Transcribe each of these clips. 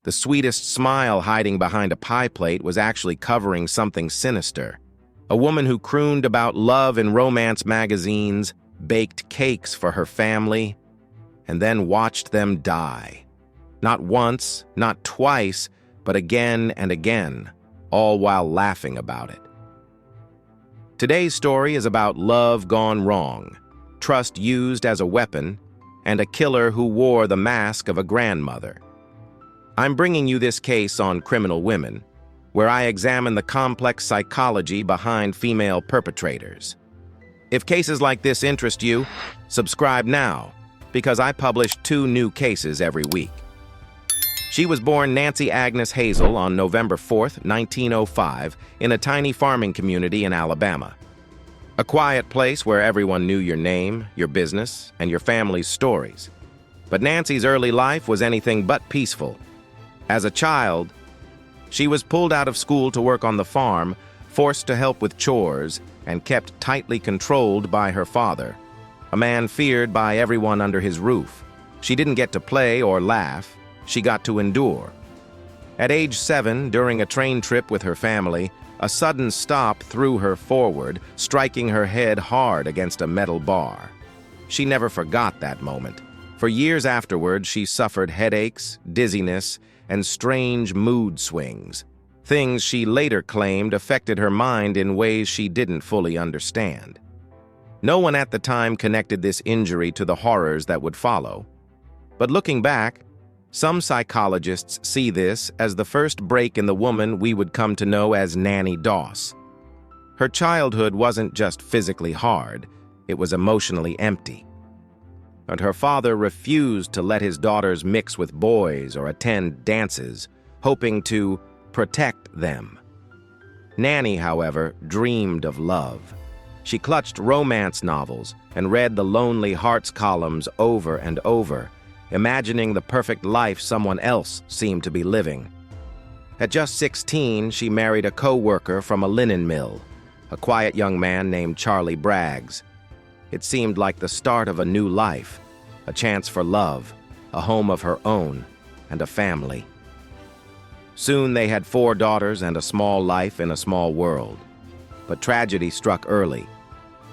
The sweetest smile hiding behind a pie plate was actually covering something sinister. A woman who crooned about love in romance magazines, baked cakes for her family, and then watched them die. Not once, not twice, but again and again, all while laughing about it. Today's story is about love gone wrong, trust used as a weapon, and a killer who wore the mask of a grandmother. I'm bringing you this case on Criminal Women, where I examine the complex psychology behind female perpetrators. If cases like this interest you, subscribe now, because I publish 2 new cases every week. She was born Nancy Agnes Hazel on November 4, 1905, in a tiny farming community in Alabama. A quiet place where everyone knew your name, your business, and your family's stories. But Nancy's early life was anything but peaceful. As a child, she was pulled out of school to work on the farm, forced to help with chores, and kept tightly controlled by her father, a man feared by everyone under his roof. She didn't get to play or laugh, she got to endure. At age 7, during a train trip with her family, a sudden stop threw her forward, striking her head hard against a metal bar. She never forgot that moment. For years afterward, she suffered headaches, dizziness, and strange mood swings, things she later claimed affected her mind in ways she didn't fully understand. No one at the time connected this injury to the horrors that would follow. But looking back, some psychologists see this as the first break in the woman we would come to know as Nannie Doss. Her childhood wasn't just physically hard, it was emotionally empty. But her father refused to let his daughters mix with boys or attend dances, hoping to protect them. Nannie, however, dreamed of love. She clutched romance novels and read the Lonely Hearts columns over and over, imagining the perfect life someone else seemed to be living. At just 16, she married a co-worker from a linen mill, a quiet young man named Charlie Braggs. It seemed like the start of a new life, a chance for love, a home of her own, and a family. Soon they had 4 daughters and a small life in a small world. But tragedy struck early.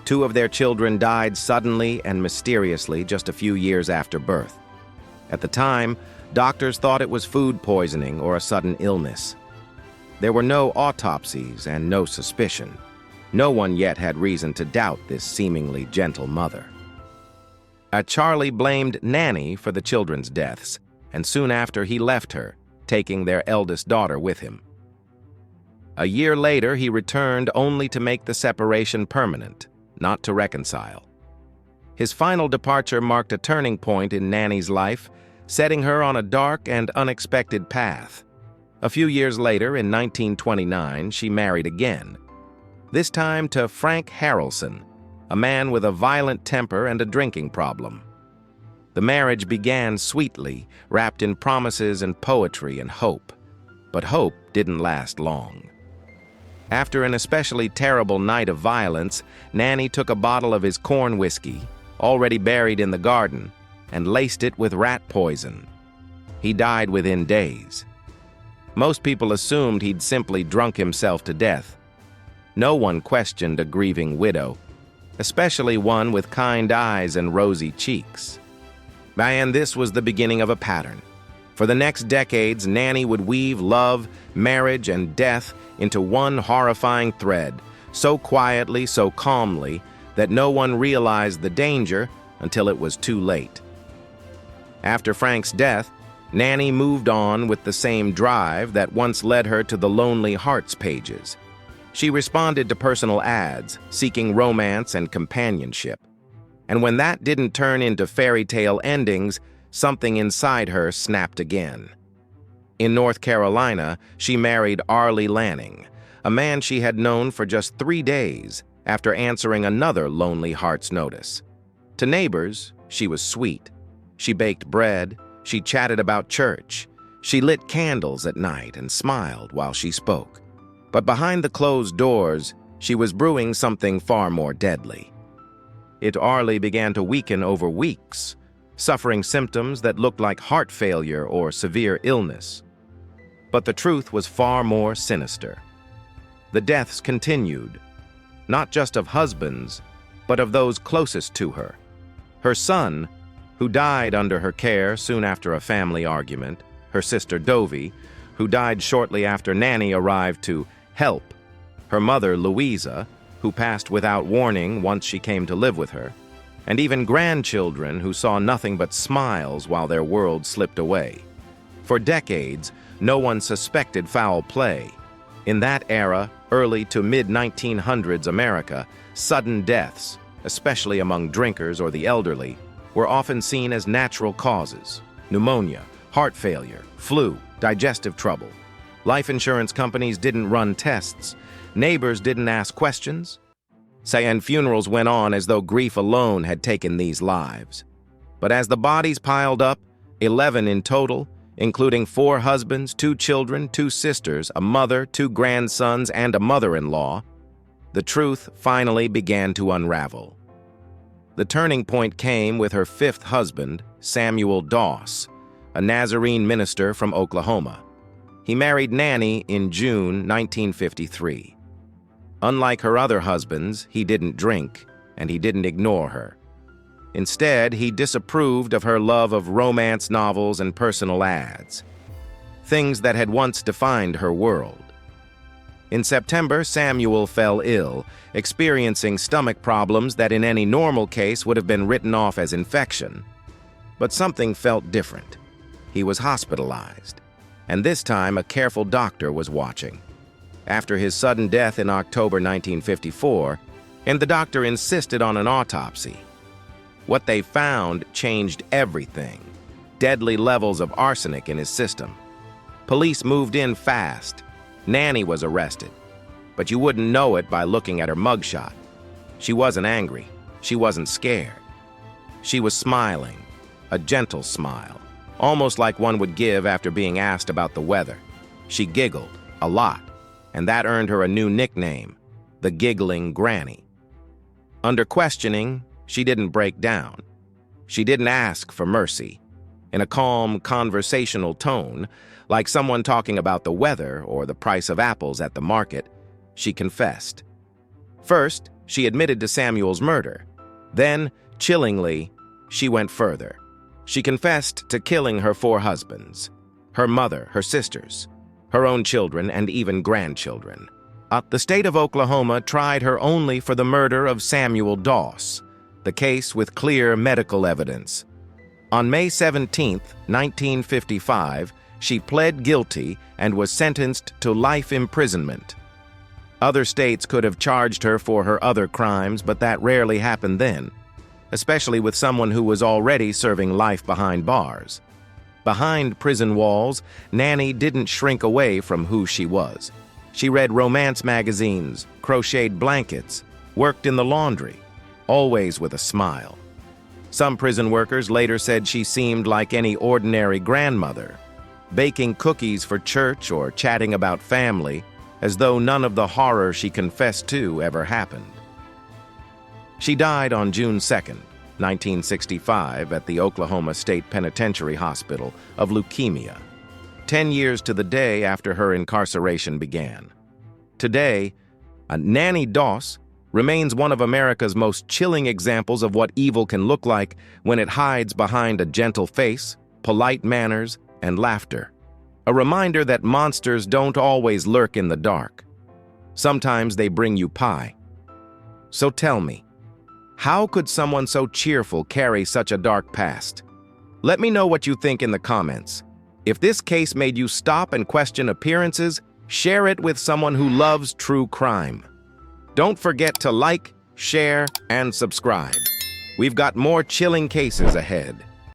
2 of their children died suddenly and mysteriously just a few years after birth. At the time, doctors thought it was food poisoning or a sudden illness. There were no autopsies and no suspicion. No one yet had reason to doubt this seemingly gentle mother. Charlie blamed Nannie for the children's deaths, and soon after he left her, taking their eldest daughter with him. A year later, he returned only to make the separation permanent, not to reconcile. His final departure marked a turning point in Nannie's life, setting her on a dark and unexpected path. A few years later, in 1929, she married again, this time to Frank Harrelson, a man with a violent temper and a drinking problem. The marriage began sweetly, wrapped in promises and poetry and hope. But hope didn't last long. After an especially terrible night of violence, Nannie took a bottle of his corn whiskey, already buried in the garden, and laced it with rat poison. He died within days. Most people assumed he'd simply drunk himself to death. No one questioned a grieving widow, especially one with kind eyes and rosy cheeks. And this was the beginning of a pattern. For the next decades, Nannie would weave love, marriage, and death into one horrifying thread, so quietly, so calmly, that no one realized the danger until it was too late. After Frank's death, Nannie moved on with the same drive that once led her to the Lonely Hearts pages. She responded to personal ads, seeking romance and companionship. And when that didn't turn into fairy tale endings, something inside her snapped again. In North Carolina, she married Arlie Lanning, a man she had known for just 3 days after answering another Lonely Hearts notice. To neighbors, she was sweet. She baked bread, she chatted about church, she lit candles at night and smiled while she spoke. But behind the closed doors, she was brewing something far more deadly. Arlie began to weaken over weeks, suffering symptoms that looked like heart failure or severe illness. But the truth was far more sinister. The deaths continued, not just of husbands, but of those closest to her. Her son, who died under her care soon after a family argument, her sister Dovie, who died shortly after Nannie arrived to help, her mother Louisa, who passed without warning once she came to live with her, and even grandchildren who saw nothing but smiles while their world slipped away. For decades, no one suspected foul play. In that era, early to mid-1900s America, sudden deaths, especially among drinkers or the elderly, were often seen as natural causes: pneumonia, heart failure, flu, digestive trouble. Life insurance companies didn't run tests. Neighbors didn't ask questions. And funerals went on as though grief alone had taken these lives. But as the bodies piled up, 11 in total, including 4 husbands, 2 children, 2 sisters, a mother, 2 grandsons, and a mother-in-law, the truth finally began to unravel. The turning point came with her 5th husband, Samuel Doss, a Nazarene minister from Oklahoma. He married Nannie in June 1953. Unlike her other husbands, he didn't drink, and he didn't ignore her. Instead, he disapproved of her love of romance novels and personal ads, things that had once defined her world. In September, Samuel fell ill, experiencing stomach problems that in any normal case would have been written off as infection. But something felt different. He was hospitalized, and this time a careful doctor was watching. After his sudden death in October 1954, and the doctor insisted on an autopsy. What they found changed everything: deadly levels of arsenic in his system. Police moved in fast. Nannie was arrested, but you wouldn't know it by looking at her mugshot. She wasn't angry. She wasn't scared. She was smiling, a gentle smile, almost like one would give after being asked about the weather. She giggled a lot, and that earned her a new nickname, the Giggling Granny. Under questioning, she didn't break down. She didn't ask for mercy. In a calm, conversational tone, like someone talking about the weather or the price of apples at the market, she confessed. First, she admitted to Samuel's murder. Then, chillingly, she went further. She confessed to killing her 4 husbands, her mother, her sisters, her own children, and even grandchildren. The state of Oklahoma tried her only for the murder of Samuel Doss, the case with clear medical evidence. On May 17, 1955, she pled guilty and was sentenced to life imprisonment. Other states could have charged her for her other crimes, but that rarely happened then, especially with someone who was already serving life behind bars. Behind prison walls, Nannie didn't shrink away from who she was. She read romance magazines, crocheted blankets, worked in the laundry, always with a smile. Some prison workers later said she seemed like any ordinary grandmother, baking cookies for church or chatting about family, as though none of the horror she confessed to ever happened. She died on June 2nd, 1965, at the Oklahoma State Penitentiary Hospital of leukemia, 10 years to the day after her incarceration began. Today, Nannie Doss remains one of America's most chilling examples of what evil can look like when it hides behind a gentle face, polite manners, and laughter. A reminder that monsters don't always lurk in the dark. Sometimes they bring you pie. So tell me, how could someone so cheerful carry such a dark past? Let me know what you think in the comments. If this case made you stop and question appearances, share it with someone who loves true crime. Don't forget to like, share, and subscribe. We've got more chilling cases ahead.